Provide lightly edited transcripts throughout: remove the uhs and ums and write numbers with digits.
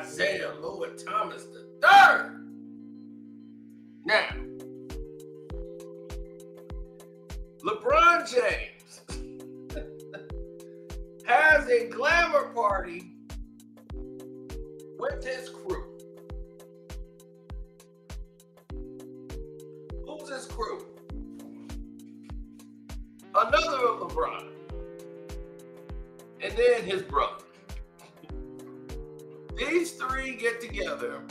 Isaiah Lloyd Thomas III. Now, LeBron James has a glamour party with his crew. Who's his crew? Another of LeBron. And then his brother. These three get together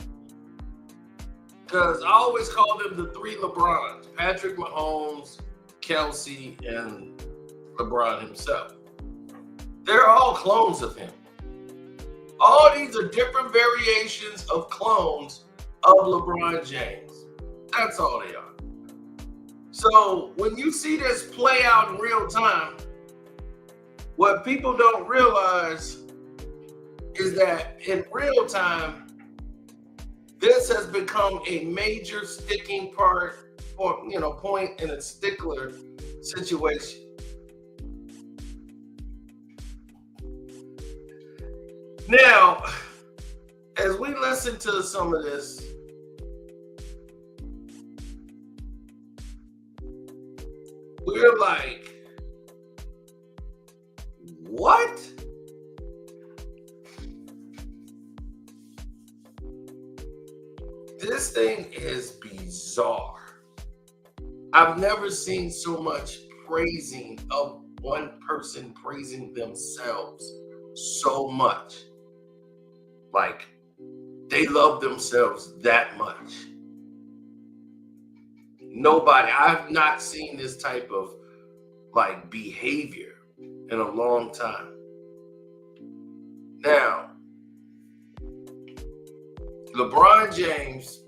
because I always call them the three LeBrons: Patrick Mahomes, Kelce, and LeBron himself. They're all clones of him. All these are different variations of clones of LeBron James. That's all they are. So when you see this play out in real time, what people don't realize is that in real time, this has become a major sticking part or point in a stickler situation. Now, as we listen to some of this, we're like, what? This thing is bizarre. I've never seen so much praising of one person praising themselves so much. Like, they love themselves that much. Nobody, I've not seen this type of behavior in a long time. Now, LeBron James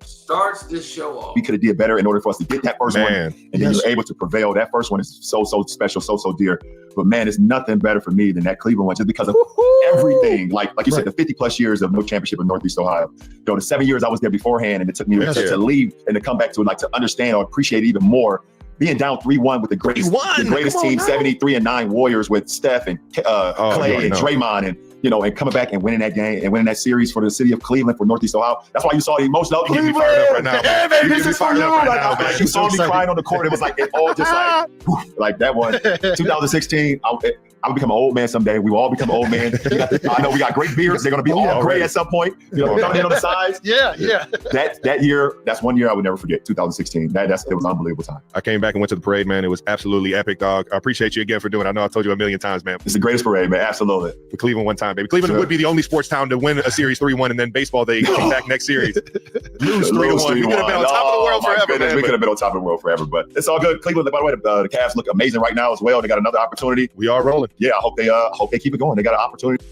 starts this show off. We could have did better in order for us to get that first one. And then you're able to prevail. That first one is so special, so dear. But man, it's nothing better for me than that Cleveland one, just because of everything. Like you said, the 50+ years of no championship in Northeast Ohio. The 7 years I was there beforehand, and it took me to leave and to come back to understand or appreciate it even more. Being down 3-1 with the greatest team, 73-9 Warriors with Steph and Clay and Draymond, and and coming back and winning that game and winning that series for the city of Cleveland for Northeast Ohio. That's why you saw the emotion of Cleveland. Right now, yeah, baby, this is for you. You saw me crying on the court. It was like it all just like that one. 2016. I'll become an old man someday. We will all become old men. I know we got great beards. They're going to be all gray at some point. Coming in on the sides. Yeah. That year, that's one year I would never forget. 2016. It was an unbelievable time. I came back and went to the parade, man. It was absolutely epic, dog. I appreciate you again for doing it. I know I told you a million times, man. It's the greatest parade, man. Absolutely. For Cleveland one time, baby. Cleveland would be the only sports town to win a series 3-1, and then baseball, they came back next series. Lose 3-1. We could have been on top of the world forever, man. We could have been on top of the world forever, but it's all good. Cleveland, by the way, the Cavs look amazing right now as well. They got another opportunity. We are rolling. Yeah, I hope they keep it going. They got an opportunity.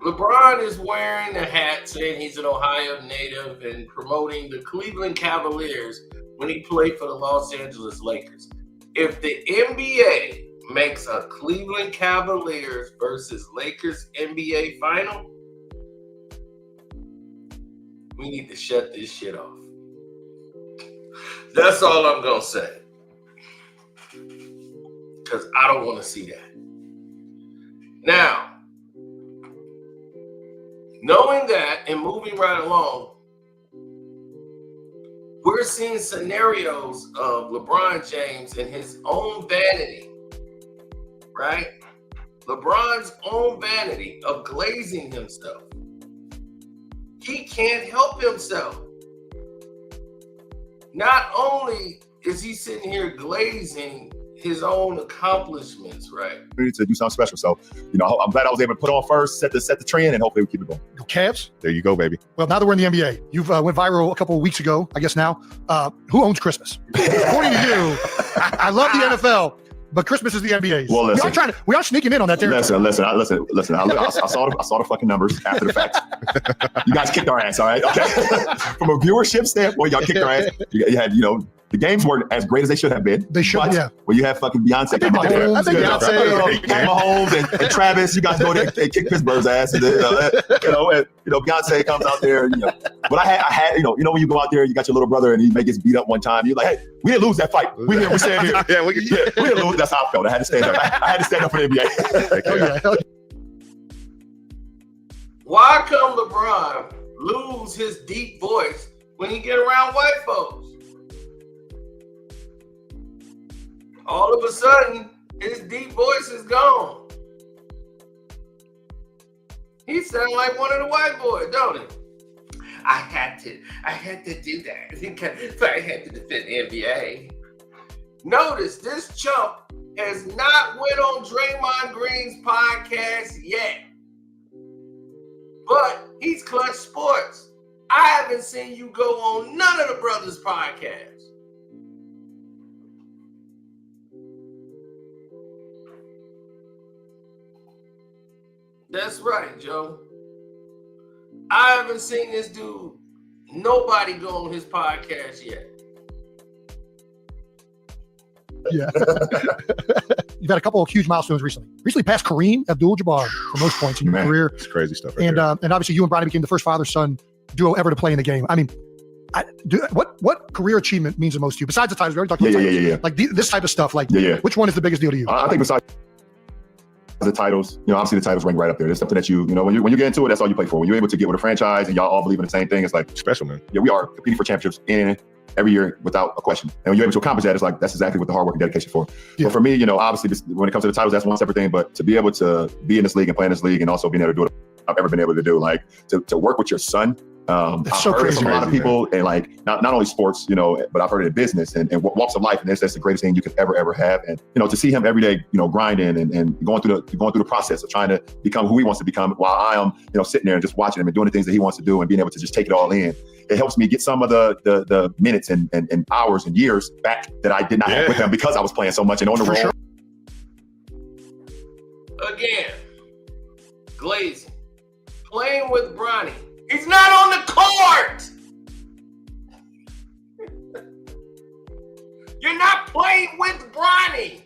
LeBron is wearing a hat saying he's an Ohio native and promoting the Cleveland Cavaliers when he played for the Los Angeles Lakers. If the NBA makes a Cleveland Cavaliers versus Lakers NBA final, we need to shut this shit off. That's all I'm going to say. Because I don't want to see that. Now, knowing that and moving right along, we're seeing scenarios of LeBron James and his own vanity, right? LeBron's own vanity of glazing himself. He can't help himself. Not only is he sitting here glazing his own accomplishments, right? We need to do something special. So, I'm glad I was able to put on first, set the trend, and hopefully we keep it going. Cavs? There you go, baby. Well, now that we're in the NBA, you've went viral a couple of weeks ago, I guess now. Who owns Christmas? According to you, I love the NFL, but Christmas is the NBA. Well, listen, we are sneaking in on that territory. Listen. I saw the fucking numbers after the fact. You guys kicked our ass, all right? Okay. From a viewership standpoint, y'all kicked our ass. You had, the games weren't as great as they should have been. They should, yeah. When you have fucking Beyonce come out there, Mahomes and Travis, you guys go there and kick Pittsburgh's ass, and Beyonce comes out there. But I had, when you go out there, you got your little brother and he may get beat up one time. You're like, hey, we didn't lose that fight. We stand here. We didn't lose. That's how I felt. I had to stand up. I had to stand up for the NBA. Why come LeBron lose his deep voice when he get around white folks? All of a sudden, his deep voice is gone. He sounds like one of the white boys, don't he? I had to do that because I had to defend the NBA. Notice this chump has not went on Draymond Green's podcast yet. But he's Clutch Sports. I haven't seen you go on none of the brothers' podcasts. That's right, Joe. I haven't seen this dude, nobody go on his podcast yet. Yeah. You've had a couple of huge milestones recently. Recently passed Kareem Abdul-Jabbar for most points in your career. It's crazy stuff. And obviously you and Bryant became the first father-son duo ever to play in the game. I mean, what career achievement means the most to you? Besides the titles, we already talked about titles. Yeah. Like this type of stuff, like which one is the biggest deal to you? I think besides the titles, obviously the titles rank right up there. There's something that when you get into it, that's all you play for. When you're able to get with a franchise and y'all all believe in the same thing, it's like special, man. Yeah, we are competing for championships every year without a question. And when you're able to accomplish that, it's like that's exactly what the hard work and dedication for. Yeah. But for me, obviously when it comes to the titles, that's one separate thing. But to be able to be in this league and play in this league and also being able to do what I've ever been able to do, like to work with your son. That's so I've heard crazy. it from a lot of people, and like not only sports, but I've heard it in business and walks of life, and that's the greatest thing you could ever have. And to see him every day, grinding and going through the process of trying to become who he wants to become, while I am, sitting there and just watching him and doing the things that he wants to do and being able to just take it all in. It helps me get some of the minutes and hours and years back that I did not have with him because I was playing so much and on the road. Sure. Again, glazing, playing with Bronny. He's not on the court. You're not playing with Bronny.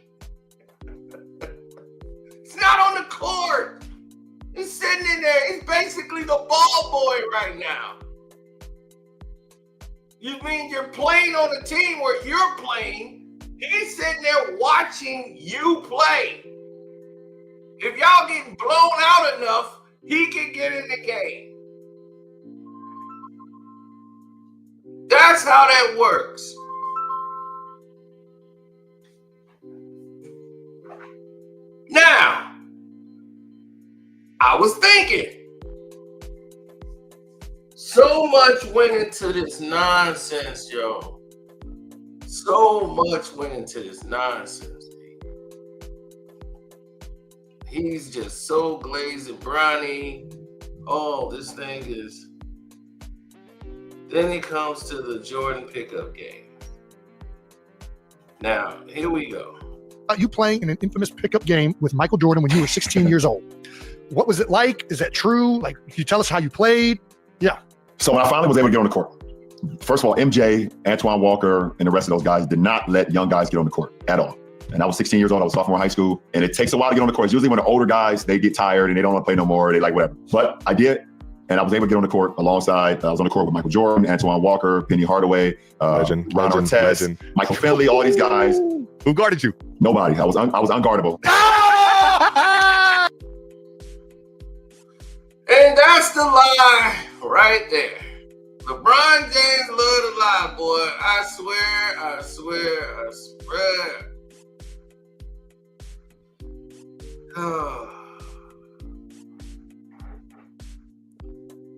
He's not on the court. He's sitting in there. He's basically the ball boy right now. You mean you're playing on a team where you're playing? He's sitting there watching you play. If y'all getting blown out enough, he can get in the game. That's how that works. Now, I was thinking, so much went into this nonsense, yo. So much went into this nonsense. He's just so glazed and brownie. Oh, this thing is. Then it comes to the Jordan pickup game. Now, here we go. You playing in an infamous pickup game with Michael Jordan when you were 16 years old. What was it like? Is that true? Like, can you tell us how you played? Yeah. So when I finally was able to get on the court, first of all, MJ, Antoine Walker, and the rest of those guys did not let young guys get on the court at all. And I was 16 years old. I was sophomore in high school. And it takes a while to get on the court. It's usually when the older guys, they get tired and they don't want to play no more. They like whatever. But I did. And I was able to get on the court alongside. I was on the court with Michael Jordan, Antoine Walker, Penny Hardaway, Ron Artest, Michael Finley, all these guys. Who guarded you? Nobody. I was unguardable. And that's the lie right there. LeBron James love to lie, boy. I swear.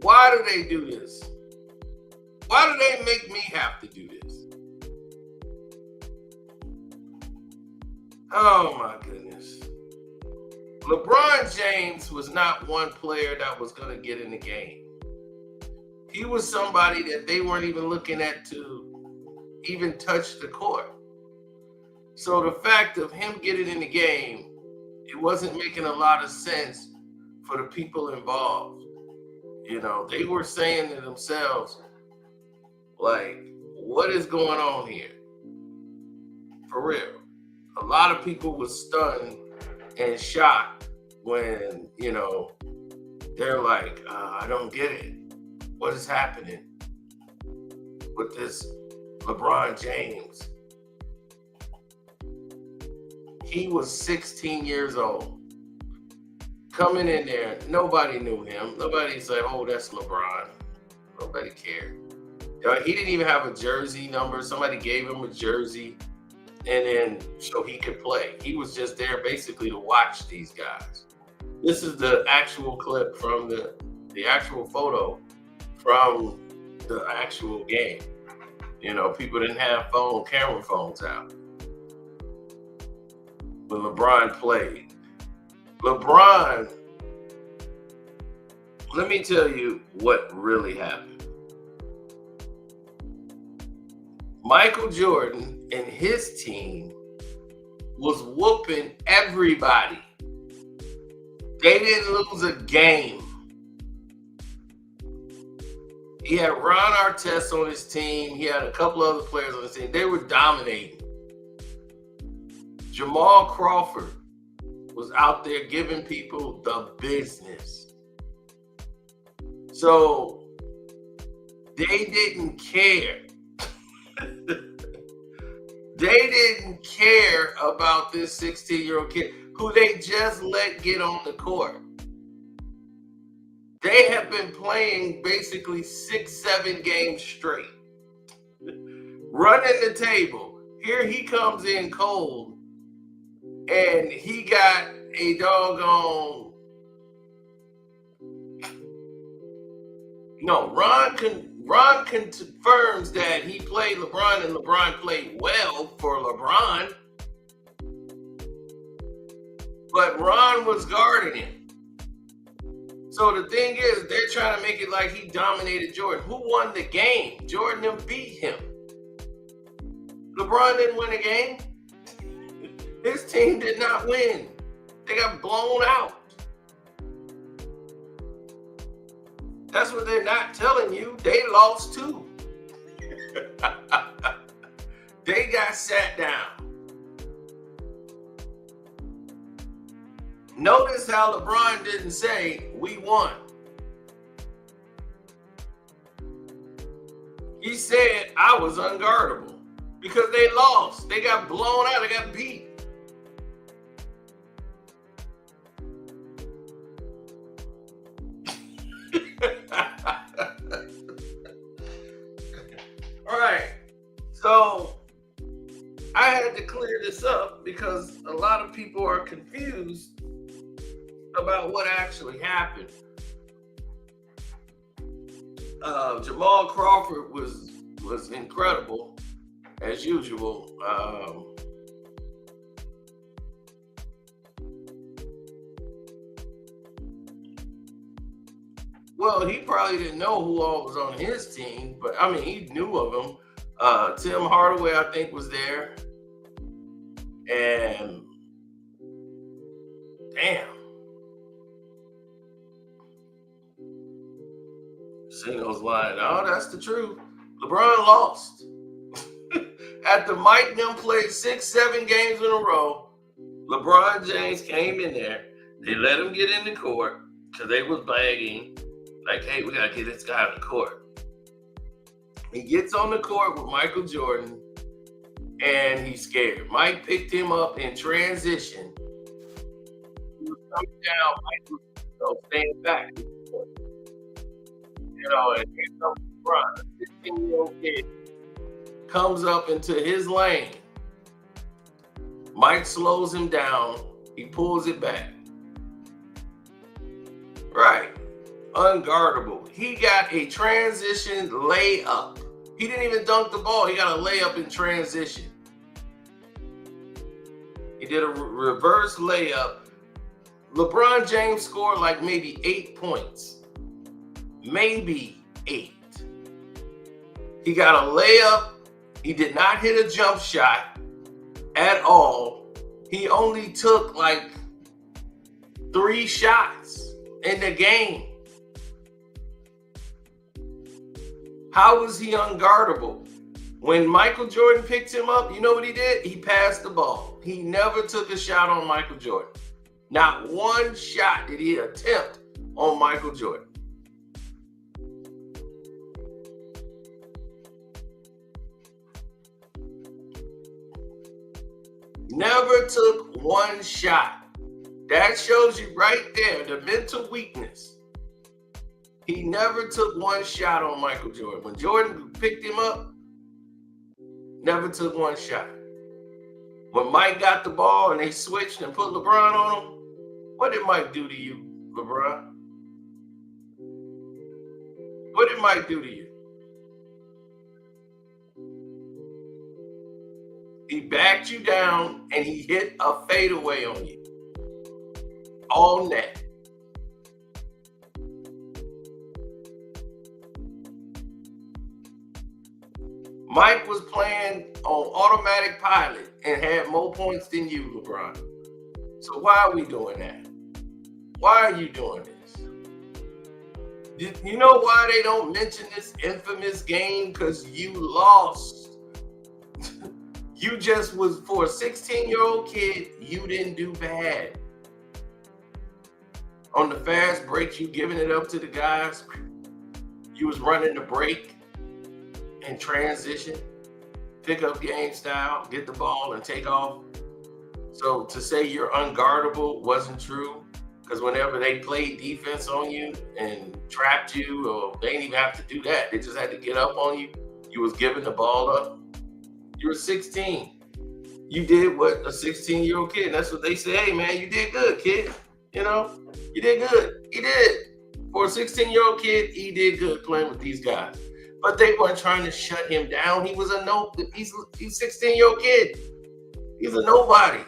Why do they do this? Why do they make me have to do this? Oh my goodness. LeBron James was not one player that was going to get in the game. He was somebody that they weren't even looking at to even touch the court. So the fact of him getting in the game, it wasn't making a lot of sense for the people involved. They were saying to themselves, like, what is going on here? For real. A lot of people were stunned and shocked when, they're like, I don't get it. What is happening with this LeBron James? He was 16 years old. coming in there. Nobody knew him. Nobody said, "Oh, that's LeBron." Nobody cared. He didn't even have a jersey number. Somebody gave him a jersey, and then so he could play. He was just there basically to watch these guys. This is the actual clip from the actual photo from the actual game. People didn't have camera phones out when LeBron played. LeBron, let me tell you what really happened. Michael Jordan and his team was whooping everybody. They didn't lose a game. He had Ron Artest on his team. He had a couple other players on his team. They were dominating. Jamal Crawford was out there giving people the business. So they didn't care. They didn't care about this 16-year-old kid who they just let get on the court. They have been playing basically 6-7 games straight. Running the table. Here he comes in cold, and he got a doggone... No, Ron confirms that he played LeBron and LeBron played well for LeBron. But Ron was guarding him. So the thing is, they're trying to make it like he dominated Jordan. Who won the game? Jordan and beat him. LeBron didn't win a game. His team did not win. They got blown out. That's what they're not telling you. They lost too. They got sat down. Notice how LeBron didn't say, "We won." He said, "I was unguardable," because they lost. They got blown out. They got beat. All right. So I had to clear this up because a lot of people are confused about what actually happened. Jamal Crawford was incredible as usual. Well, he probably didn't know who all was on his team, but I mean, he knew of them. Tim Hardaway, I think, was there. And damn. Singles line. Oh, that's the truth. LeBron lost. After Mike and them played 6-7 games in a row, LeBron James came in there. They let him get in the court because they was begging. Like, hey, we got to get this guy on the court. He gets on the court with Michael Jordan, and he's scared. Mike picked him up in transition. He was coming down. Mike was staying back. And here comes LeBron, a 15-year-old kid, comes up into his lane. Mike slows him down. He pulls it back. Right. Unguardable. He got a transition layup. He didn't even dunk the ball. He got a layup in transition. He did a reverse layup. LeBron James scored like maybe 8 points. Maybe 8. He got a layup. He did not hit a jump shot at all. He only took like 3 shots in the game. How was he unguardable? When Michael Jordan picked him up, you know what he did? He passed the ball. He never took a shot on Michael Jordan. Not one shot did he attempt on Michael Jordan. Never took one shot. That shows you right there the mental weakness. He never took one shot on Michael Jordan. When Jordan picked him up, never took one shot. When Mike got the ball and they switched and put LeBron on him, what did Mike do to you, LeBron? What did Mike do to you? He backed you down and he hit a fadeaway on you. All net. Mike was playing on automatic pilot and had more points than you, LeBron. So why are we doing that? Why are you doing this? You know why they don't mention this infamous game? Because you lost. You just was, for a 16-year-old kid, you didn't do bad. On the fast breaks, you giving it up to the guys. You was running the break and transition, pick up game style, get the ball and take off. So to say you're unguardable wasn't true, because whenever they played defense on you and trapped you, or they didn't even have to do that, they just had to get up on you. You was giving the ball up. You were 16. You did what a 16-year-old kid, and that's what they say, hey man, you did good, kid. You know, you did good. He did. For a 16-year-old kid, he did good playing with these guys. But they weren't trying to shut him down. He was he's a 16-year-old kid. He's a nobody.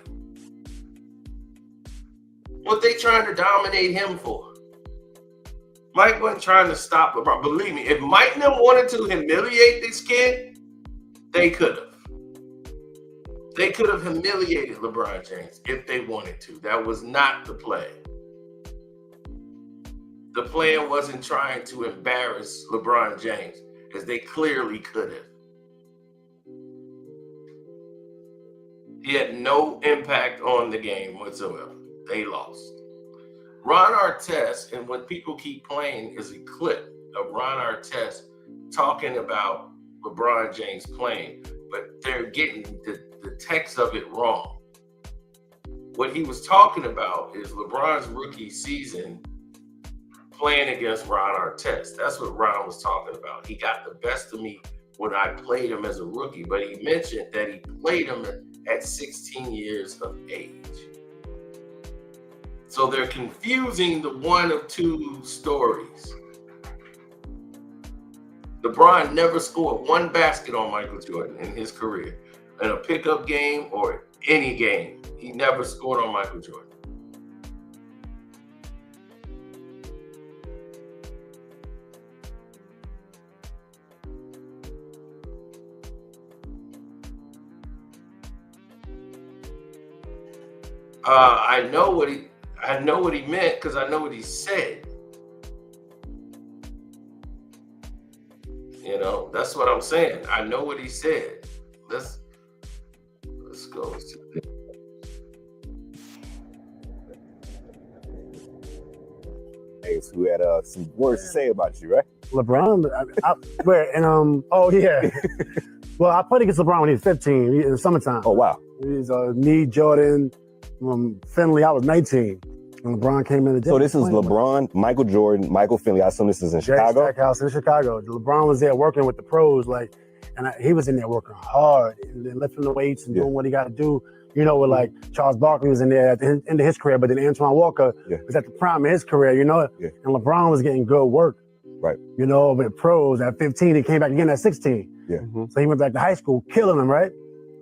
What they trying to dominate him for? Mike wasn't trying to stop LeBron. Believe me, if Mike and them wanted to humiliate this kid, they could have. They could have humiliated LeBron James if they wanted to. That was not the play. The plan wasn't trying to embarrass LeBron James, because they clearly could have. He had no impact on the game whatsoever. They lost. Ron Artest, and when people keep playing, is a clip of Ron Artest talking about LeBron James playing, but they're getting the text of it wrong. What he was talking about is LeBron's rookie season playing against Ron Artest. That's what Ron was talking about. He got the best of me when I played him as a rookie, but he mentioned that he played him at 16 years of age. So they're confusing the one of two stories. LeBron never scored one basket on Michael Jordan in his career. In a pickup game or any game, he never scored on Michael Jordan. I know what he meant, because I know what he said. You know, that's what I'm saying. I know what he said. Let's go. Who had some words to say about you, right? LeBron, oh yeah. Well, I played against LeBron when he was 15 in the summertime. Oh wow. He's me, Jordan, Finley. I was 19 when LeBron came in. So this is LeBron, Michael Jordan, Michael Finley. I assume this is in Chicago. Stackhouse in Chicago. LeBron was there working with the pros, he was in there working hard and lifting the weights and doing what he got to do. You know, with like Charles Barkley was in there at the end of his career, but then Antoine Walker was at the prime of his career, you know, and LeBron was getting good work. Right. You know, with pros at 15, he came back again at 16. Yeah. So he went back to high school, killing them, right?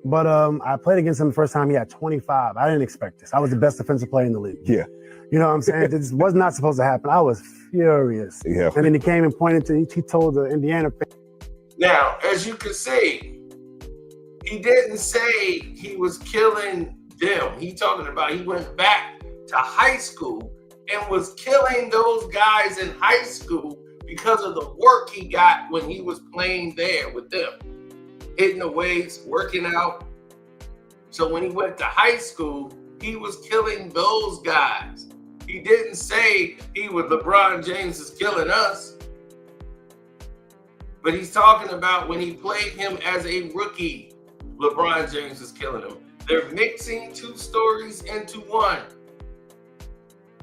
But I played against him the first time. He had 25. I didn't expect this. I was the best defensive player in the league. Yeah. You know what I'm saying? This was not supposed to happen. I was furious. Yeah. And then he came and pointed to, he told the Indiana fans. Now, as you can see, he didn't say he was killing them. He talking about he went back to high school and was killing those guys in high school because of the work he got when he was playing there with them. Hitting the weights, working out. So when he went to high school, he was killing those guys. He didn't say he was LeBron James is killing us. But he's talking about when he played him as a rookie, LeBron James is killing him. They're mixing two stories into one.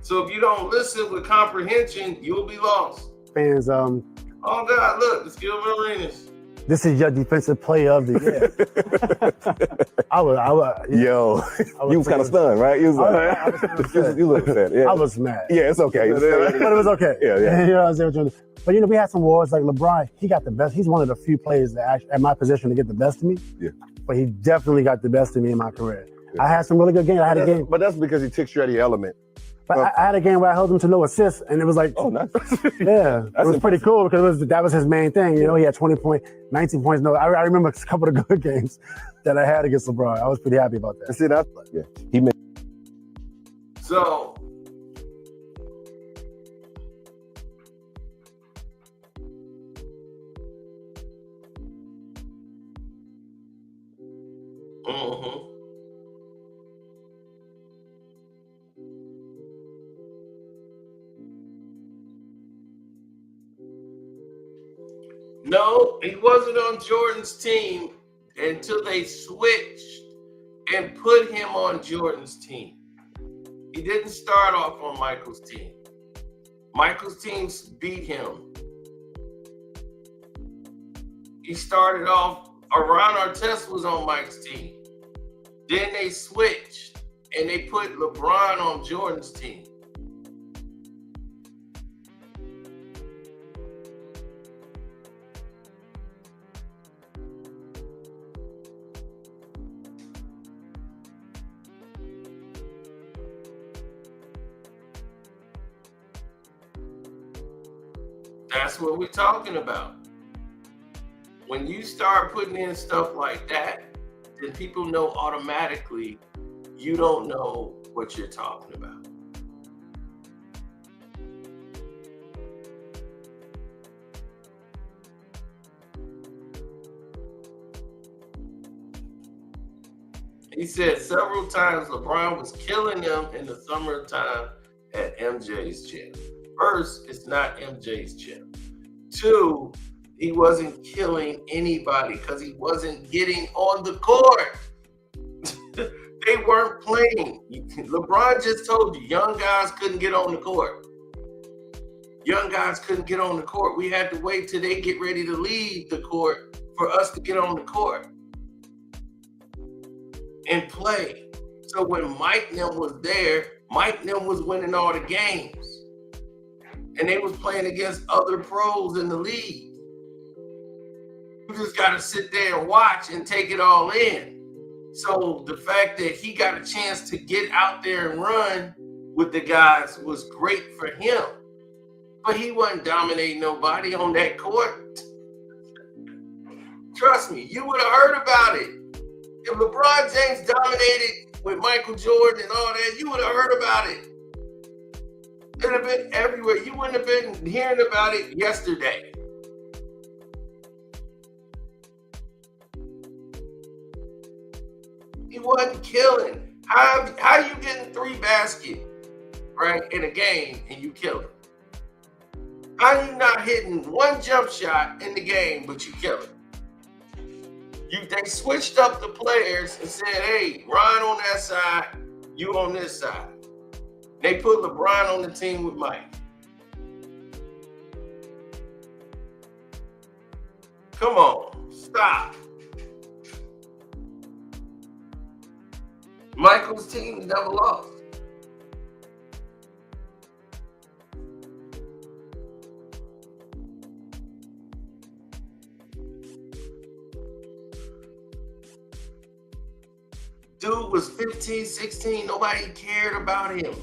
So if you don't listen with comprehension, you'll be lost. Fans, Oh God, look, the skill Arenas. this is your defensive player of the year. I was Yo, you was kind of stunned, right? You was like, you look upset. Yeah. I was mad. Yeah, it's okay. But it was okay. Yeah. You know what I'm saying? But we had some awards like LeBron. He got the best. He's one of the few players that actually, at my position to get the best of me. Yeah. But he definitely got the best of me in my career. Yeah. I had some really good games. I had a game. But that's because he takes you out of your element. But I had a game where I held him to no assists, and it was like, oh, nice. Yeah, it was pretty cool because that was his main thing. You know, he had 19 points. No, I remember a couple of good games that I had against LeBron. I was pretty happy about that. See, that's He made. So no, he wasn't on Jordan's team until they switched and put him on Jordan's team. He didn't start off on Michael's team. Michael's team beat him. He started off, Ron Artest was on Mike's team. Then they switched and they put LeBron on Jordan's team. That's what we're talking about. When you start putting in stuff like that, then people know automatically you don't know what you're talking about. He said several times LeBron was killing them in the summertime at MJ's gym. First, it's not MJ's gym. Two, he wasn't killing anybody because he wasn't getting on the court. They weren't playing. LeBron just told you, young guys couldn't get on the court. Young guys couldn't get on the court. We had to wait till they get ready to leave the court for us to get on the court and play. So when Mike and them was there, Mike and them was winning all the games. And they was playing against other pros in the league. You just got to sit there and watch and take it all in. So the fact that he got a chance to get out there and run with the guys was great for him. But he wasn't dominating nobody on that court. Trust me, you would have heard about it. If LeBron James dominated with Michael Jordan and all that, you would have heard about it. It would have been everywhere. You wouldn't have been hearing about it yesterday. He wasn't killing. How you getting 3 baskets, right, in a game and you kill him? How you not hitting 1 jump shot in the game but you kill him? They switched up the players and said, hey, Ron on that side, you on this side. They put LeBron on the team with Mike. Come on, stop. Michael's team never lost. Dude was 15, 16. Nobody cared about him.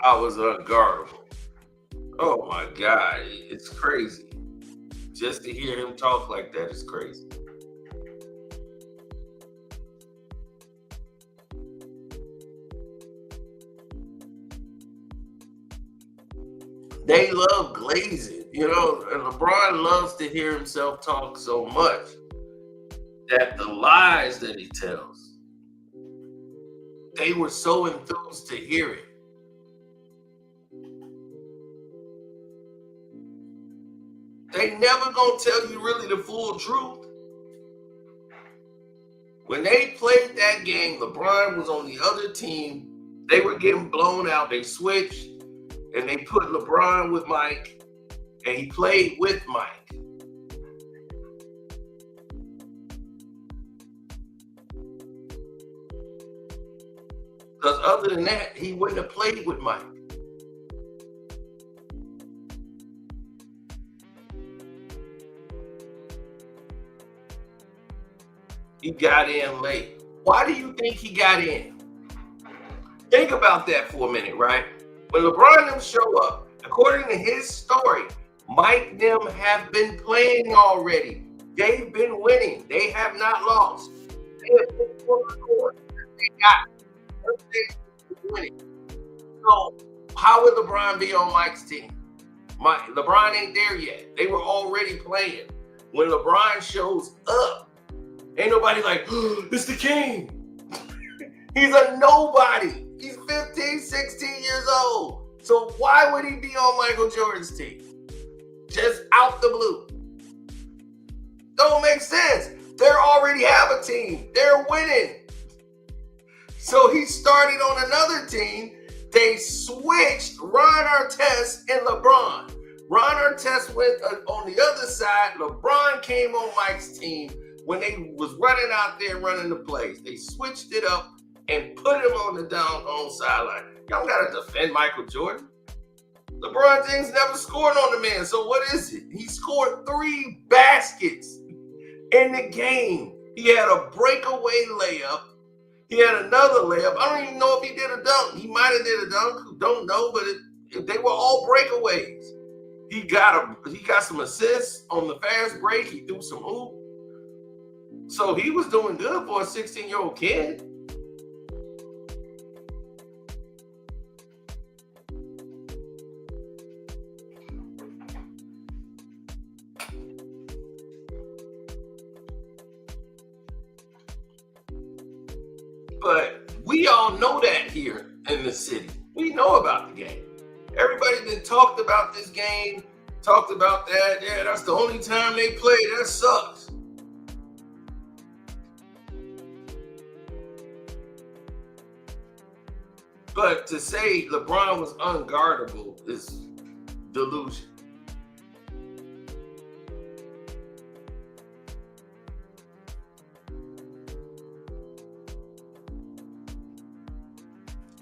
I was unguardable. Oh my God, it's crazy. Just to hear him talk like that is crazy. They love glazing, and LeBron loves to hear himself talk so much that the lies that he tells, they were so enthused to hear it. They never gonna tell you really the full truth. When they played that game, LeBron was on the other team. They were getting blown out. They switched, and they put LeBron with Mike, and he played with Mike. Because other than that, he wouldn't have played with Mike. He got in late. Why do you think he got in? Think about that for a minute, right? When LeBron and them show up, according to his story, Mike and them have been playing already. They've been winning. They have not lost. They have been on the court. They got winning. So how would LeBron be on Mike's team? LeBron ain't there yet. They were already playing. When LeBron shows up, ain't nobody like, oh, it's the king. He's a nobody. He's 15, 16 years old. So why would he be on Michael Jordan's team? Just out the blue. Don't make sense. They already have a team. They're winning. So he started on another team. They switched Ron Artest and LeBron. Ron Artest went on the other side. LeBron came on Mike's team when they was running out there running the plays. They switched it up and put him on the down sideline. Y'all gotta defend Michael Jordan. LeBron James never scored on the man, so what is it? He scored 3 baskets in the game. He had a breakaway layup. He had another layup. I don't even know if he did a dunk. He might have did a dunk. Don't know, but they were all breakaways. He got some assists on the fast break. He threw some hoop. So he was doing good for a 16-year-old kid. But we all know that here in the city. We know about the game. Everybody that talked about this game, talked about that. Yeah, that's the only time they play. That sucks. But to say LeBron was unguardable is delusion.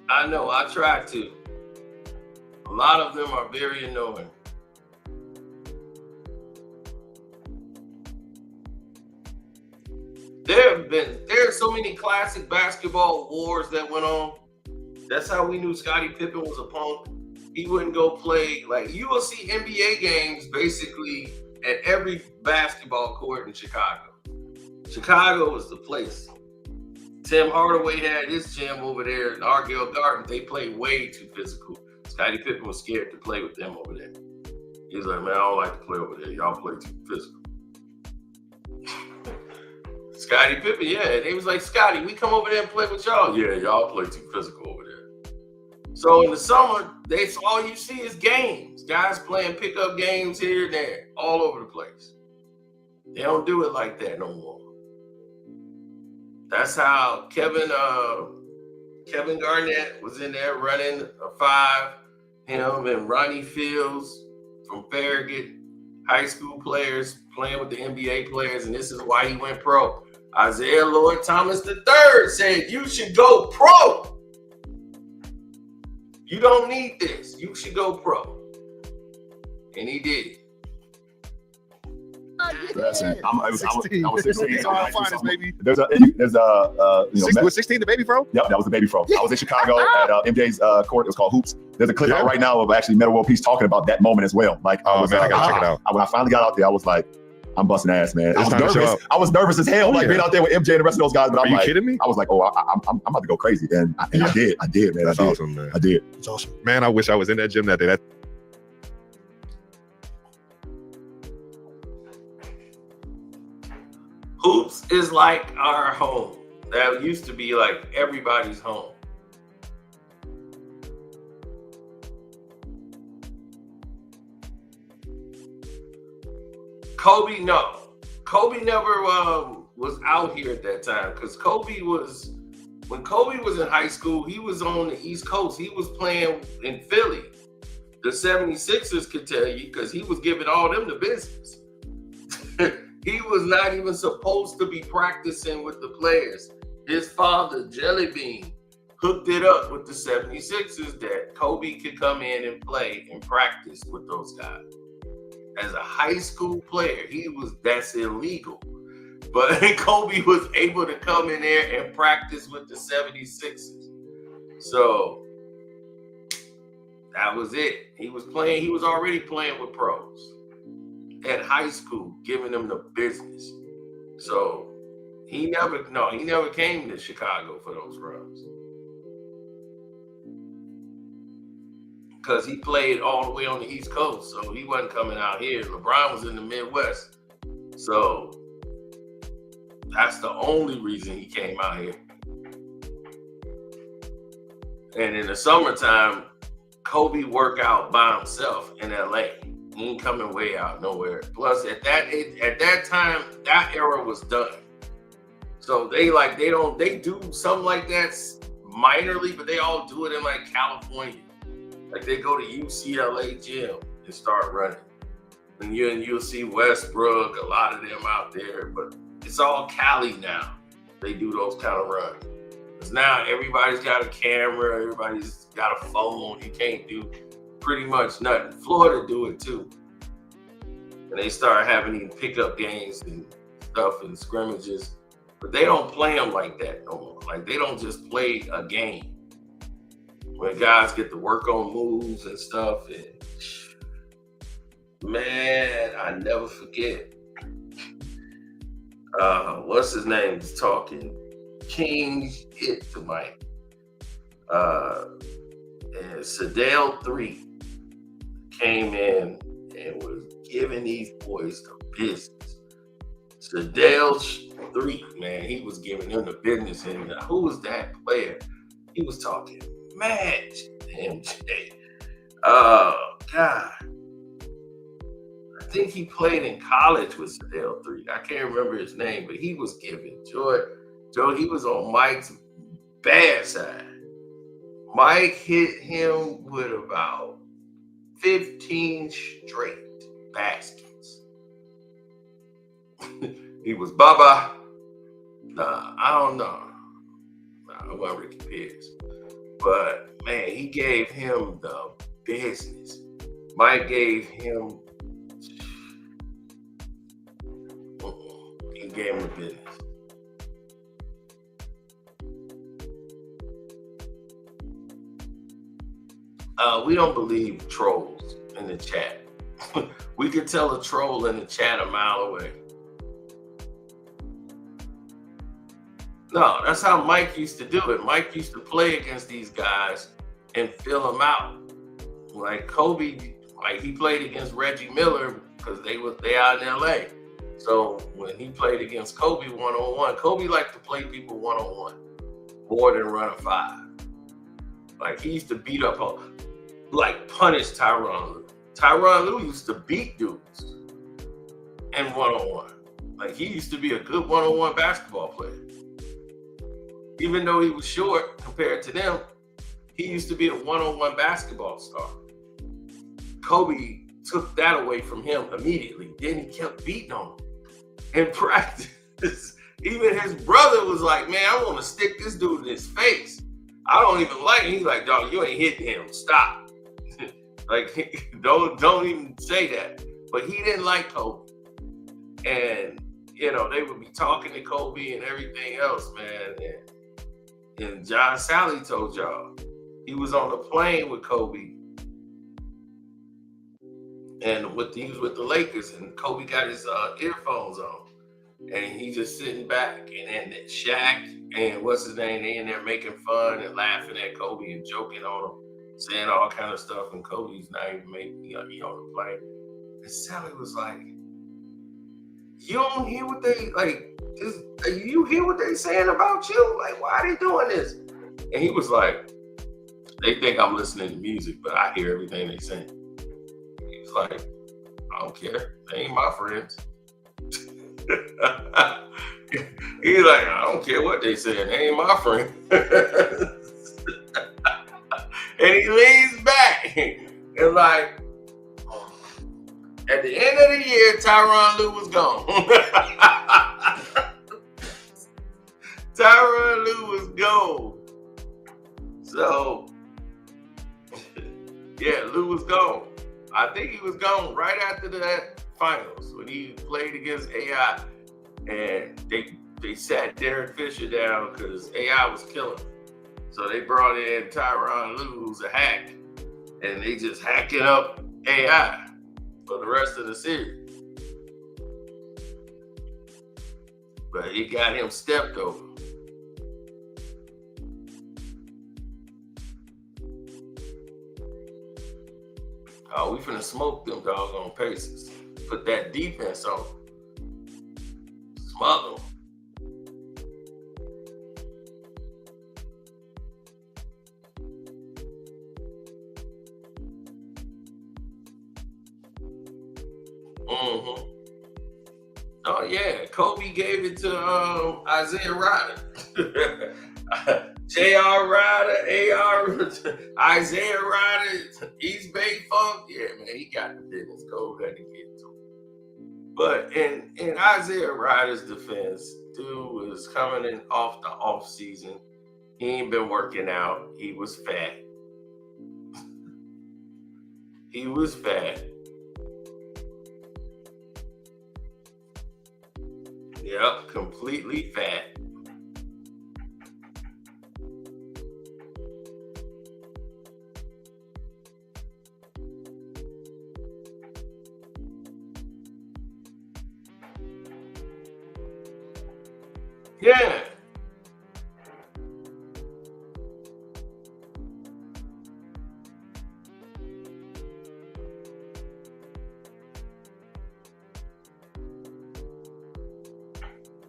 I know, I tried to. A lot of them are very annoying. There are so many classic basketball wars that went on. That's how we knew Scottie Pippen was a punk. He wouldn't go play. Like, you will see NBA games basically at every basketball court in Chicago. Chicago was the place. Tim Hardaway had his gym over there in Argyle Gardens. They played way too physical. Scottie Pippen was scared to play with them over there. He was like, man, I don't like to play over there. Y'all play too physical. Scottie Pippen, yeah. They was like, Scottie, we come over there and play with y'all. Yeah, y'all play too physical over there. So in the summer, that's all you see is games. Guys playing pickup games here and there, all over the place. They don't do it like that no more. That's how Kevin Garnett was in there running a 5. Him and Ronnie Fields from Farragut, high school players playing with the NBA players, and this is why he went pro. Isaiah Lloyd Thomas III said, you should go pro. You don't need this. You should go pro. And he did it. Listen, I was 16. Baby. There's a was 16 the baby fro? Yep, that was the baby fro. I was in Chicago at MJ's court. It was called Hoops. There's a clip out right now of actually Metta World Peace talking about that moment as well. Like, I gotta check it out. When I finally got out there, I was like, I'm busting ass, man. I was nervous as hell, being out there with MJ and the rest of those guys. But I'm like, kidding me? I was like, I'm about to go crazy, and I did, man. That's awesome, man. I did. It's awesome, man. I wish I was in that gym that day. Hoops is like our home. That used to be like everybody's home. Kobe, no. Kobe never was out here at that time because when Kobe was in high school, he was on the East Coast. He was playing in Philly. The 76ers could tell you because he was giving all them the business. He was not even supposed to be practicing with the players. His father, Jelly Bean, hooked it up with the 76ers that Kobe could come in and play and practice with those guys. As a high school player, that's illegal. But Kobe was able to come in there and practice with the 76ers. So that was it. He was already playing with pros at high school, giving them the business. So he never came to Chicago for those runs. Because he played all the way on the East Coast, so he wasn't coming out here. LeBron was in the Midwest. So that's the only reason he came out here. And in the summertime, Kobe worked out by himself in LA. He ain't coming way out nowhere. Plus, at that time, that era was done. So they do something like that minorly, but they all do it in like California. Like they go to UCLA gym and start running. And you'll see Westbrook, a lot of them out there, but it's all Cali now. They do those kind of runs. Because now everybody's got a camera, everybody's got a phone. You can't do pretty much nothing. Florida do it too. And they start having these pickup games and stuff and scrimmages. But they don't play them like that no more. Like they don't just play a game. When guys get to work on moves and stuff, and man, I never forget. What's his name? He's talking king shit to Mike. And Sedale 3 came in and was giving these boys the business. Sedale 3, man, he was giving them the business. And who was that player? He was talking match MJ. Oh God. I think he played in college with Sedale 3. I can't remember his name, but he was giving Joe, he was on Mike's bad side. Mike hit him with about 15 straight baskets. He was Bubba. Nah, I don't know. Nah, it wasn't Ricky Pierce. But, man, he gave him the business. Mike gave him, he gave him the business. We don't believe trolls in the chat. We could tell a troll in the chat a mile away. No, that's how Mike used to do it. Mike used to play against these guys and fill them out. Like Kobe, like he played against Reggie Miller because they out in LA. So when he played against Kobe one-on-one, Kobe liked to play people one-on-one more than run a 5. Like he used to beat up on, like punish Tyronn Lue. Tyronn Lue used to beat dudes in one-on-one. Like he used to be a good one-on-one basketball player. Even though he was short compared to them, he used to be a one-on-one basketball star. Kobe took that away from him immediately. Then he kept beating on him in practice. Even his brother was like, man, I want to stick this dude in his face. I don't even like him. He's like, dog, you ain't hitting him. Stop. Like, don't even say that. But he didn't like Kobe. And, you know, they would be talking to Kobe and everything else, man. And John Sally told y'all he was on the plane with Kobe, and he was with the Lakers, and Kobe got his earphones on, and he just sitting back, and then Shaq and what's his name, they in there making fun and laughing at Kobe and joking on him, saying all kind of stuff, and Kobe's not even making he on the plane. And Sally was like, "You don't hear what they like? You hear what they saying about you? Like, why are they doing this?" And he was like, "They think I'm listening to music, but I hear everything they say." He was like, "I don't care. They ain't my friends." He's like, I don't care what they say, they ain't my friend. And he leans back and like, at the end of the year, Tyronn Lue was gone. Tyronn Lue was gone. So, yeah, Lue was gone. I think he was gone right after that finals when he played against AI, and they sat Derek Fisher down because AI was killing him. So they brought in Tyronn Lue, who's a hack, and they just hacking up AI for the rest of the series. But he got him stepped over. Oh, we finna smoke them doggone Pacers. Put that defense on. Smother them. Mm-hmm. Oh yeah, Kobe gave it to Isaiah Ryder. J.R. Ryder, AR, Isaiah Ryder, East Bay Funk. Yeah, man, he got the business. Kobe got to get to him. But in Isaiah Ryder's defense, dude was coming in off the off season. He ain't been working out. He was fat. He was fat. Yep, completely fat. Yeah.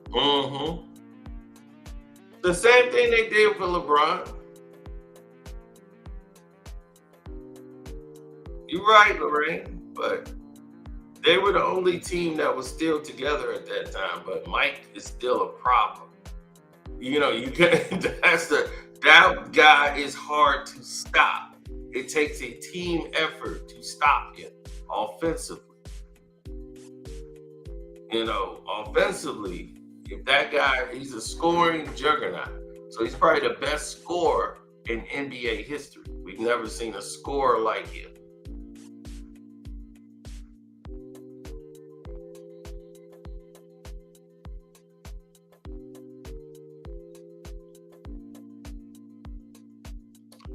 Mm-hmm. The same thing they did for LeBron. You're right, Lorraine, but they were the only team that was still together at that time. But Mike is still a problem. You know, you can. That guy is hard to stop. It takes a team effort to stop him offensively. You know, offensively. If that guy, he's a scoring juggernaut. So he's probably the best scorer in NBA history. We've never seen a scorer like him.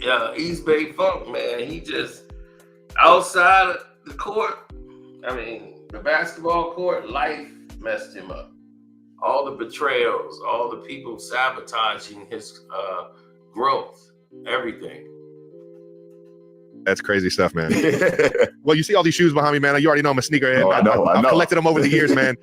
Yeah, East Bay Funk, man, he just, outside of the court, I mean, the basketball court, life messed him up. All the betrayals, all the people sabotaging his growth, everything. That's crazy stuff, man. Well, you see all these shoes behind me, man. You already know I'm a sneakerhead. Oh, I know. I've collected them over the years, man.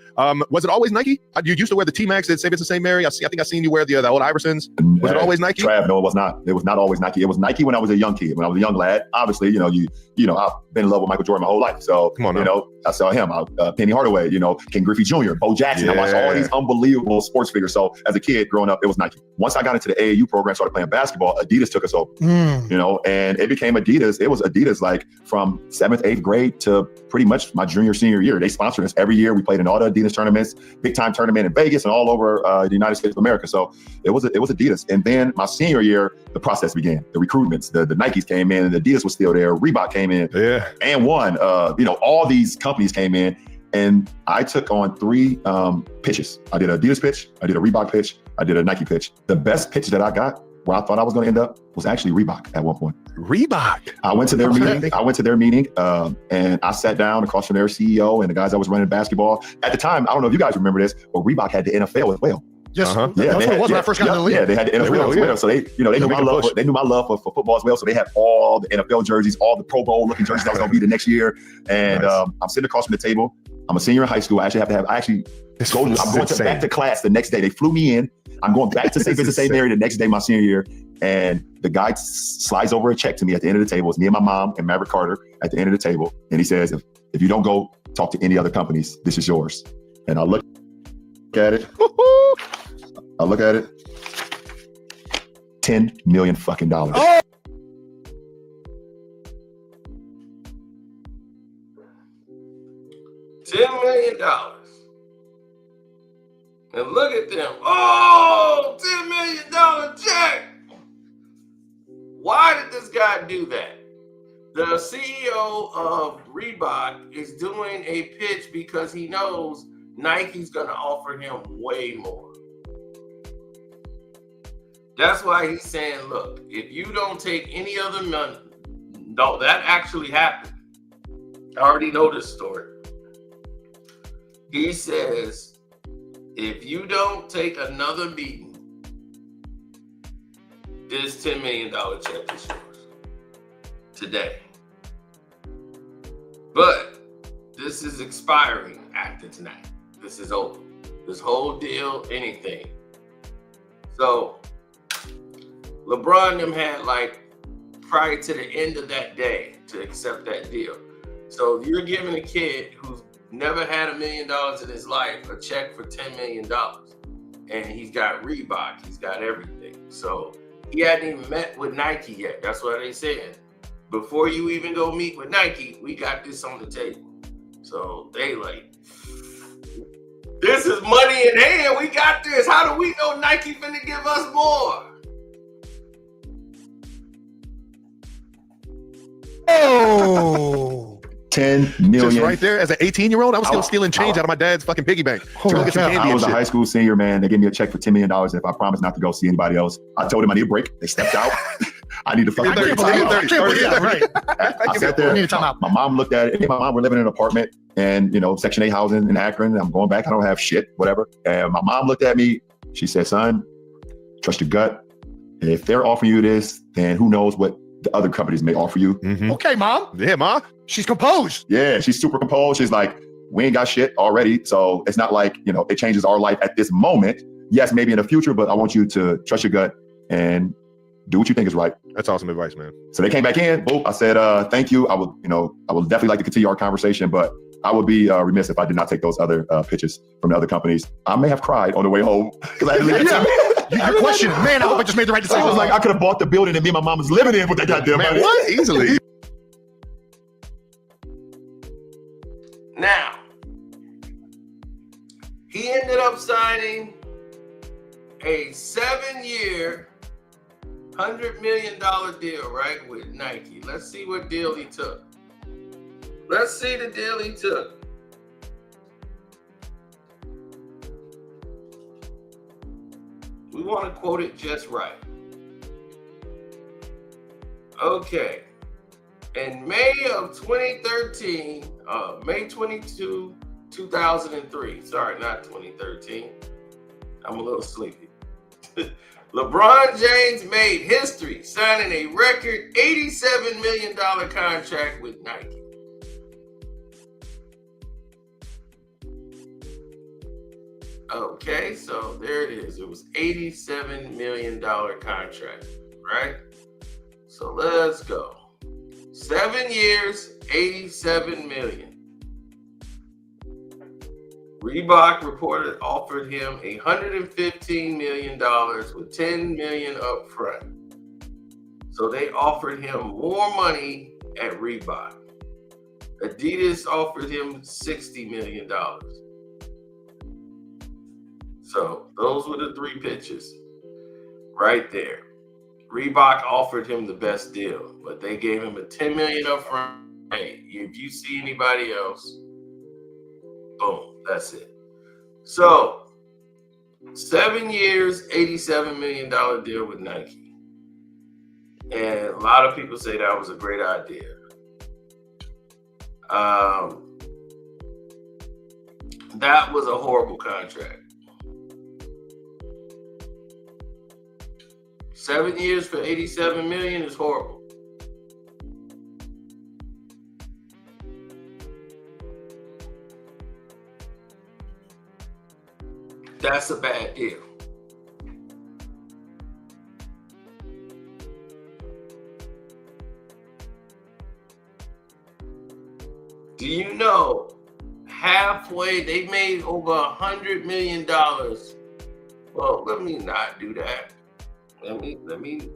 Was it always Nike? You used to wear the T-Max at St. Mary. I think I seen you wear the old Iversons. Was it always Nike? Trav, no, it was not. It was not always Nike. It was Nike when I was a young kid, when I was a young lad. Obviously, you know, I've been in love with Michael Jordan my whole life. So, come on now. You know, I saw him, Penny Hardaway, you know, Ken Griffey Jr., Bo Jackson. Yeah. I watched all these unbelievable sports figures. So as a kid growing up, it was Nike. Once I got into the AAU program, started playing basketball, Adidas took us over, you know, and it became Adidas. It was Adidas like from 7th, 8th grade to pretty much my junior, senior year. They sponsored us every year. We played in all the Adidas tournaments, big time tournament in Vegas and all over the United States of America. So it was Adidas. And then my senior year, the process began. The recruitments, the Nikes came in, and Adidas was still there. Reebok came in, and won. You know, all these companies came in, and I took on 3 pitches. I did an Adidas pitch, I did a Reebok pitch, I did a Nike pitch. The best pitch that I got, where I thought I was going to end up, was actually Reebok at one point. Reebok. I went to their meeting. And I sat down across from their CEO and the guys that was running basketball. At the time, I don't know if you guys remember this, but Reebok had the NFL as well. Yes, Yeah, that's what it was when I first got into the league. Yeah, they had the NFL as well. So they knew my love. They knew my love for football as well. So they had all the NFL jerseys, all the Pro Bowl looking jerseys that was going to be the next year. And I'm sitting across from the table. I'm a senior in high school. I'm going back to class the next day. They flew me in. I'm going back to St. Mary the next day, my senior year. And the guy slides over a check to me at the end of the table. It's me and my mom and Maverick Carter at the end of the table. And he says, if you don't go talk to any other companies, this is yours. And I looked at it. I look at it. $10 million fucking dollars. Oh! $10 million. And look at them. Oh, $10 million check. Why did this guy do that? The CEO of Reebok is doing a pitch because he knows Nike's going to offer him way more. That's why he's saying, look, if you don't take any other money, no, that actually happened. I already know this story. He says, if you don't take another meeting, this $10 million check is yours today. But this is expiring after tonight. This is over. This whole deal, anything. So LeBron them had like prior to the end of that day to accept that deal. So you're giving a kid who's never had $1 million in his life a check for $10 million. And he's got Reebok, he's got everything. So he hadn't even met with Nike yet. That's what they said. Before you even go meet with Nike, we got this on the table. So they like, this is money in hand. We got this. How do we know Nike finna give us more? Oh, 10 million. Just right there, as an 18-year-old, I was still stealing change out of my dad's fucking piggy bank. Holy Trying to get some cow. candy I was and a high shit. school senior, man. They gave me a check for $10 million if I promised not to go see anybody else. I told them I need a break. They stepped out. I need to fucking I can't believe it. I can't believe that, right? I sat there. I need a timeout. My mom looked at it. Me and my mom were living in an apartment and, Section 8 housing in Akron. I'm going back. I don't have shit, whatever. And my mom looked at me. She said, son, trust your gut. If they're offering you this, then who knows what the other companies may offer you. Mhm. Okay, Mom. Yeah, Ma. She's composed. Yeah, she's super composed. She's like, we ain't got shit already. So it's not like, it changes our life at this moment. Yes, maybe in the future, but I want you to trust your gut and do what you think is right. That's awesome advice, man. So they came back in. Boop. I said, thank you. I would definitely like to continue our conversation, but I would be remiss if I did not take those other pitches from the other companies. I may have cried on the way home because I had to leave it to me. You're questioning, man, I hope I just made the right decision. I was like, I could have bought the building that me and my mom was living in with that goddamn Man, money. what? Easily. Now, he ended up signing a 7-year, $100 million deal, right, with Nike. Let's see what deal he took. Let's see the deal he took. We want to quote it just right. Okay. In May of 2013, May 22, 2003. Sorry, not 2013. I'm a little sleepy. LeBron James made history, signing a record $87 million contract with Nike. Okay, so there it is. It was $87 million contract, right? So let's go. 7 years, $87 million. Reebok reported offered him $115 million with $10 million up front. So they offered him more money at Reebok. Adidas offered him $60 million. So those were the three pitches right there. Reebok offered him the best deal, but they gave him a $10 million up front. Hey, if you see anybody else, boom, that's it. So 7 years, $87 million deal with Nike. And a lot of people say that was a great idea. That was a horrible contract. 7 years for $87 million is horrible. That's a bad deal. Do you know halfway. They made over $100 million. Well, let me not do that. Let me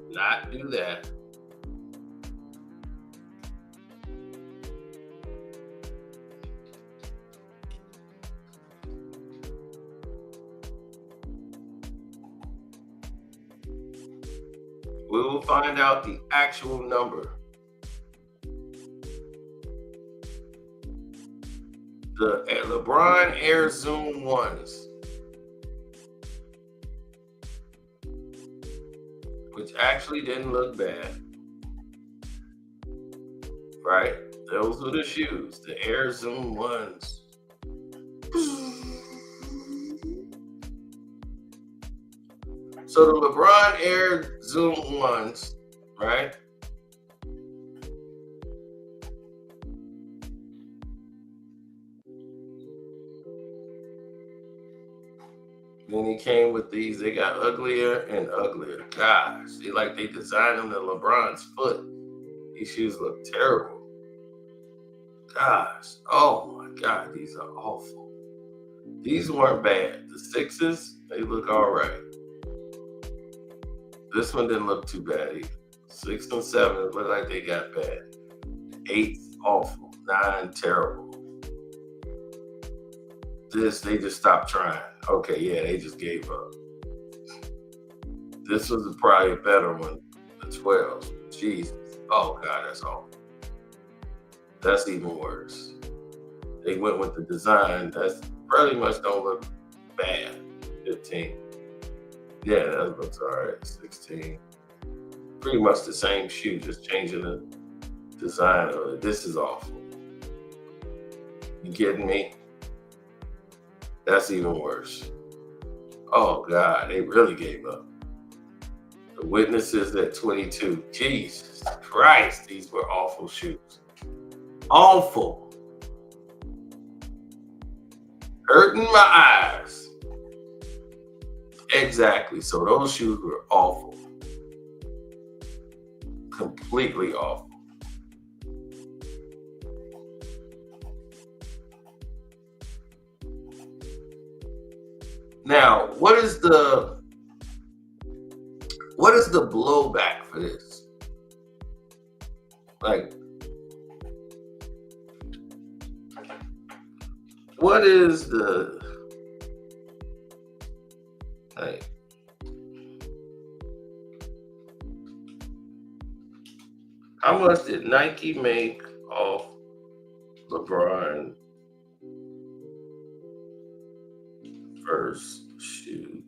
not do that. We will find out the actual number. The LeBron Air Zoom 1s, which actually didn't look bad, right? Those were the shoes, the Air Zoom 1s. So the LeBron Air Zoom 1s, right? Then he came with these. They got uglier and uglier. Gosh, they designed them to LeBron's foot. These shoes look terrible. Gosh, oh my God, these are awful. These weren't bad. The 6s, they look all right. This one didn't look too bad either. 6 and 7 look like they got bad. 8, awful. 9, terrible. This, they just stopped trying. Okay, yeah, they just gave up. This was probably a better one, the 12. Jesus. Oh, God, that's awful. That's even worse. They went with the design. That's pretty much don't look bad. 15. Yeah, that looks all right. 16. Pretty much the same shoe, just changing the design of it. This is awful. You kidding me? That's even worse. Oh, God, they really gave up. The witnesses at 22. Jesus Christ, these were awful shoes. Awful. Hurting my eyes. Exactly. So those shoes were awful. Completely awful. Now, what is the blowback for this? Like, what is the, like, how much did Nike make off LeBron first shoes?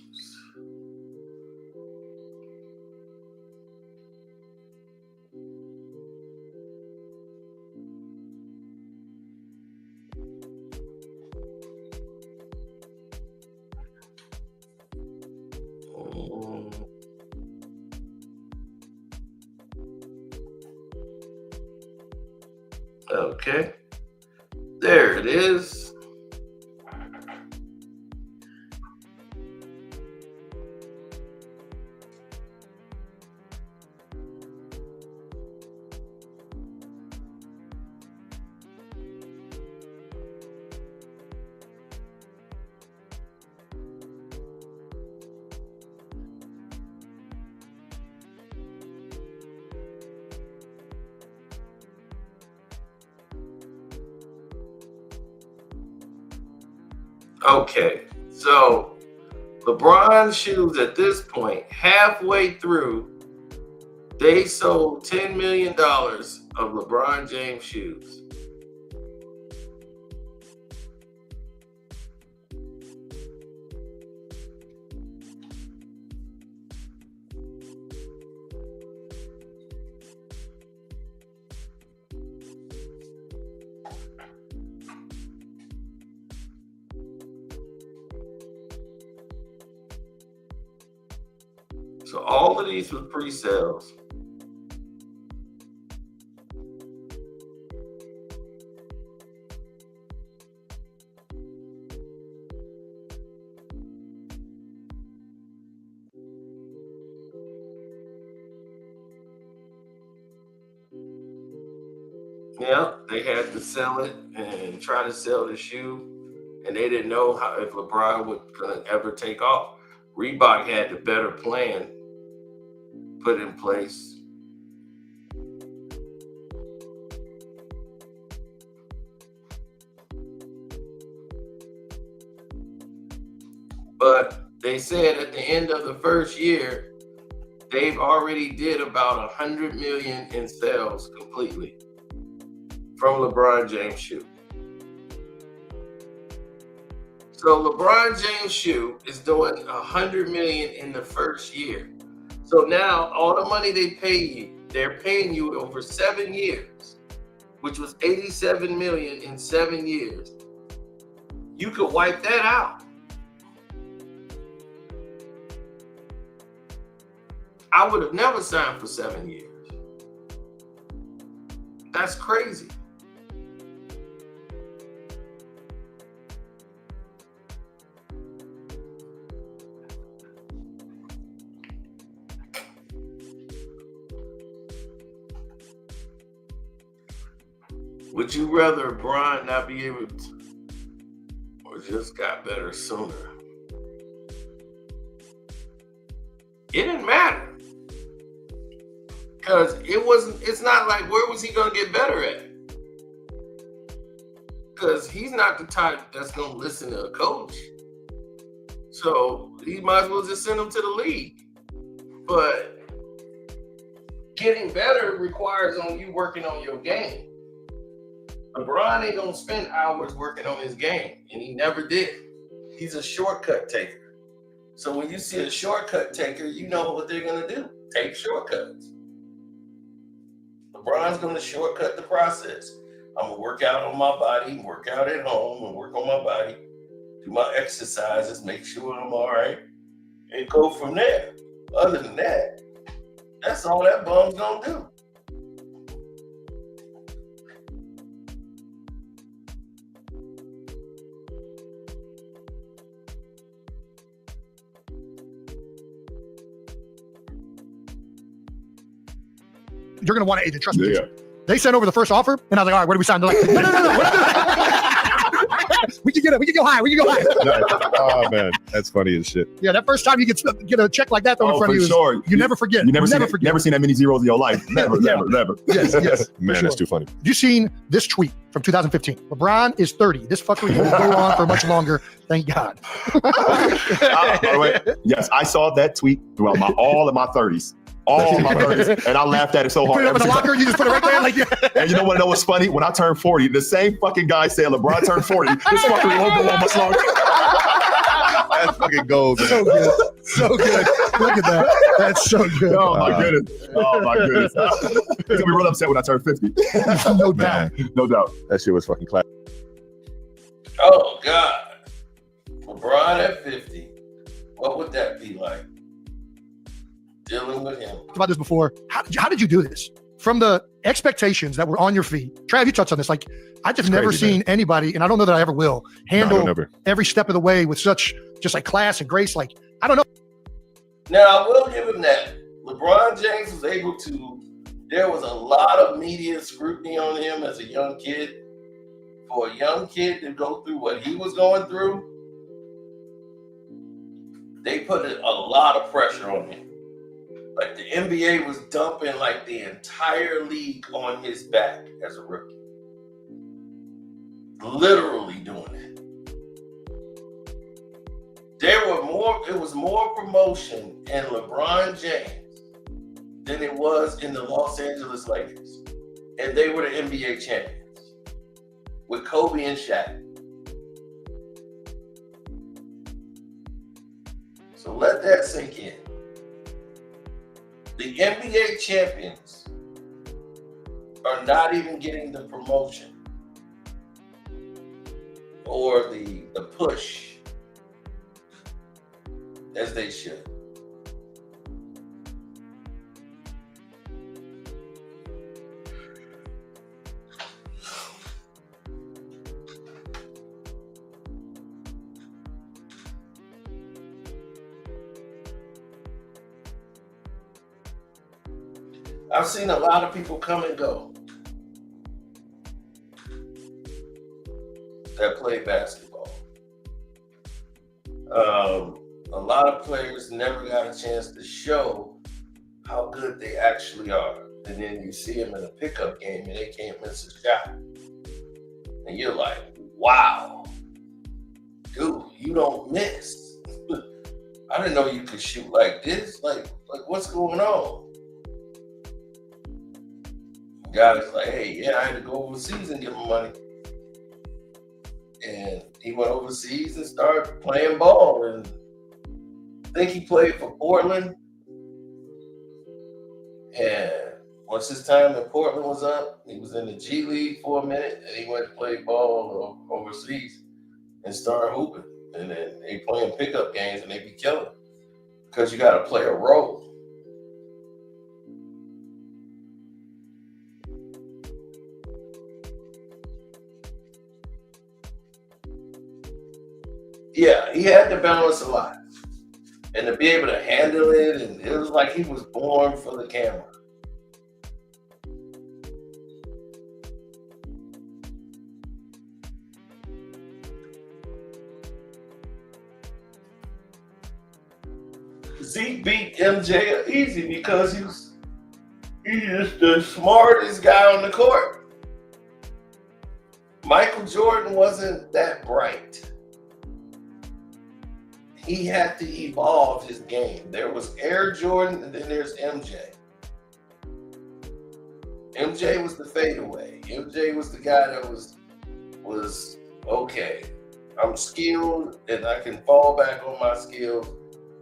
Okay, there it is. Okay, so LeBron's shoes at this point, halfway through, they sold $10 million of LeBron James shoes. So all of these were pre-sales. Yeah, they had to sell it and try to sell the shoe, and they didn't know how if LeBron would ever take off. Reebok had the better plan put in place. But they said at the end of the first year, they've already did about 100 million in sales completely from LeBron James shoe. So LeBron James shoe is doing 100 million in the first year. So now all the money they pay you, they're paying you over 7 years, which was 87 million in 7 years. You could wipe that out. I would have never signed for 7 years. That's crazy. Would you rather Bryant not be able to, or just got better sooner? It didn't matter. Because it's not like, where was he going to get better at? Because he's not the type that's going to listen to a coach. So he might as well just send him to the league. But getting better requires on you working on your game. LeBron ain't going to spend hours working on his game, and he never did. He's a shortcut taker. So when you see a shortcut taker, you know what they're going to do. Take shortcuts. LeBron's going to shortcut the process. I'm going to work out on my body, work out at home, and work on my body, do my exercises, make sure I'm all right, and go from there. Other than that, that's all that bum's going to do. You're going to want an agent. Trust me. Yeah. They sent over the first offer, and I was like, all right, where do we sign? They're like, no. We can get it. We can go high. Oh, man. That's funny as shit. Yeah, that first time you get a check like that thrown in front of you, sure. You never forget. You never seen that many zeros in your life. Never. Yes. Man, that's too funny. You seen this tweet from 2015? LeBron is 30. This fuckery will go on for much longer. Thank God. By the way, yes, I saw that tweet throughout all of my 30s. All my 30s, and I laughed at it so hard. You put it up in the locker, you just put it right there, like. And you know what? That was funny. When I turned 40, the same fucking guy said LeBron turned 40. This fucking won't go on much longer. That's fucking gold. So good, so good. Look at that. That's so good. Oh my goodness. He's gonna be real upset when I turn 50. No doubt. No doubt. That shit was fucking classic. Oh God, LeBron at 50. What would that be like? Dealing with him. About this before. How did you do this? From the expectations that were on your feet. Trav, you touched on this. Like, I just never seen anybody, and I don't know that I ever will, handle every step of the way with such just like class and grace. Like, I don't know. Now, I will give him that. LeBron James was able to, there was a lot of media scrutiny on him as a young kid. For a young kid to go through what he was going through, they put a lot of pressure on him. Like, the NBA was dumping like the entire league on his back as a rookie. Literally doing it. It was more promotion in LeBron James than it was in the Los Angeles Lakers. And they were the NBA champions with Kobe and Shaq. So let that sink in. The NBA champions are not even getting the promotion or the push as they should. I've seen a lot of people come and go. that play basketball. A lot of players never got a chance to show how good they actually are. And then you see them in a pickup game and they can't miss a shot. And you're like, wow, dude, you don't miss. I didn't know you could shoot like this. Like what's going on? Guys like, hey, yeah, I had to go overseas and get my money. And he went overseas and started playing ball. And I think he played for Portland. And once his time in Portland was up, he was in the G League for a minute, and he went to play ball overseas and started hooping. And then they playing pickup games, and they be killing because you got to play a role. Yeah, he had to balance a lot. And to be able to handle it, and it was like he was born for the camera. Zeke beat MJ easy because he's just the smartest guy on the court. Michael Jordan wasn't that bright. He had to evolve his game. There was Air Jordan, and then there's MJ. MJ was the fadeaway. MJ was the guy that was okay. I'm skilled, and I can fall back on my skills.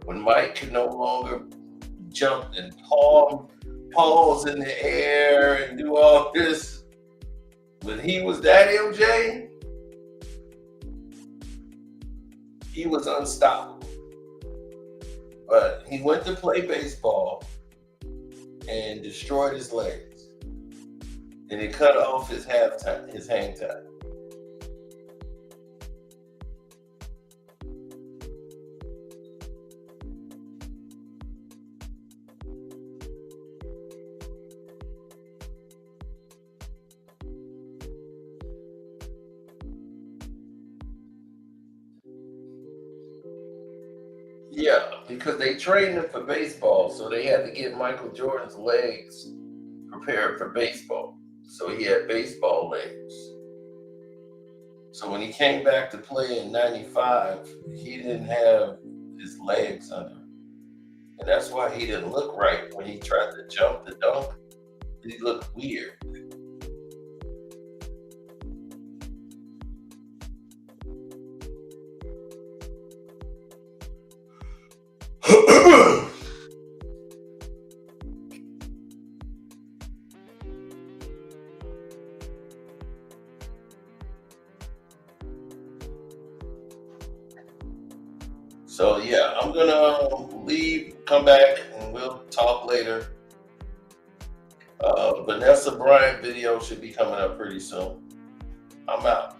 When Mike could no longer jump and pause in the air and do all this, when he was that MJ, he was unstoppable. But he went to play baseball and destroyed his legs. And he cut off his hang time. Yeah, because they trained him for baseball, so they had to get Michael Jordan's legs prepared for baseball. So he had baseball legs. So when he came back to play in 95, he didn't have his legs under him. And that's why he didn't look right when he tried to jump the dunk. He looked weird. So yeah, I'm gonna leave, come back, and we'll talk later. Vanessa Bryant video should be coming up pretty soon. I'm out.